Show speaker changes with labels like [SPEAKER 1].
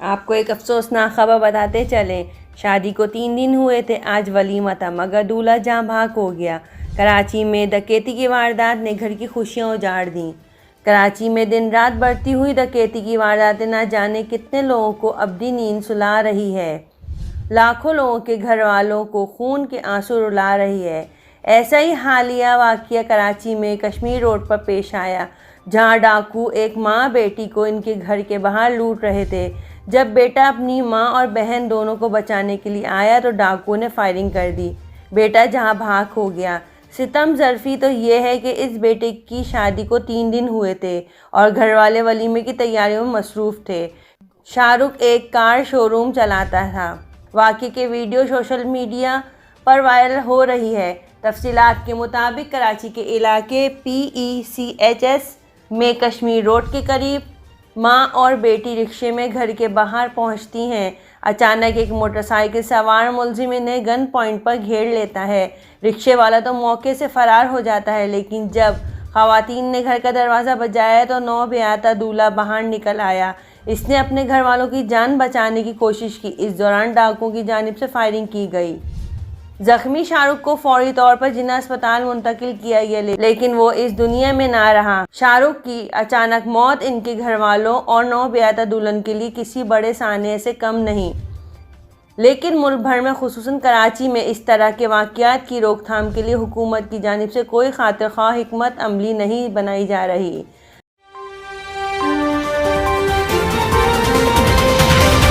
[SPEAKER 1] آپ کو ایک افسوسناک خبر بتاتے چلیں، شادی کو 3 دن ہوئے تھے، آج ولیمہ تھا مگر دولہا جاں بحق ہو گیا۔ کراچی میں ڈکیتی کی واردات نے گھر کی خوشیاں اجاڑ دیں۔ کراچی میں دن رات بڑھتی ہوئی ڈکیتی کی وارداتیں نہ جانے کتنے لوگوں کو ابدی نیند سلا رہی ہے، لاکھوں لوگوں کے گھر والوں کو خون کے آنسو رلا رہی ہے۔ ایسا ہی حالیہ واقعہ کراچی میں کشمیر روڈ پر پیش آیا، جہاں ڈاکو ایک ماں بیٹی کو ان کے گھر کے باہر لوٹ رہے تھے۔ جب بیٹا اپنی ماں اور بہن دونوں کو بچانے کے لیے آیا تو ڈاکو نے فائرنگ کر دی، بیٹا جہاں بحق ہو گیا۔ ستم ظرفی تو یہ ہے کہ اس بیٹے کی شادی کو 3 دن ہوئے تھے اور گھر والے ولیمے کی تیاریوں میں مصروف تھے۔ شاہ رخ ایک کار شو روم چلاتا تھا۔ واقعے کی ویڈیو سوشل میڈیا پر وائرل ہو رہی ہے۔ تفصیلات کے مطابق کراچی کے علاقے PECHS میں کشمیر روڈ کے قریب ماں اور بیٹی رکشے میں گھر کے باہر پہنچتی ہیں۔ اچانک ایک موٹر سائیکل سوار ملزم انہیں گن پوائنٹ پر گھیر لیتا ہے۔ رکشے والا تو موقع سے فرار ہو جاتا ہے، لیکن جب خواتین نے گھر کا دروازہ بجایا تو نوبیاتا دولہا باہر نکل آیا۔ اس نے اپنے گھر والوں کی جان بچانے کی کوشش کی۔ اس دوران ڈاکوؤں کی جانب سے فائرنگ کی گئی۔ زخمی شاہ رخ کو فوری طور پر جناح اسپتال منتقل کیا گیا، لیکن وہ اس دنیا میں نہ رہا۔ شاہ رخ کی اچانک موت ان کے گھر والوں اور نوبیاتا دلہن کے لیے کسی بڑے سانحے سے کم نہیں، لیکن ملک بھر میں خصوصاً کراچی میں اس طرح کے واقعات کی روک تھام کے لیے حکومت کی جانب سے کوئی خاطر خواہ حکمت عملی نہیں بنائی جا رہی۔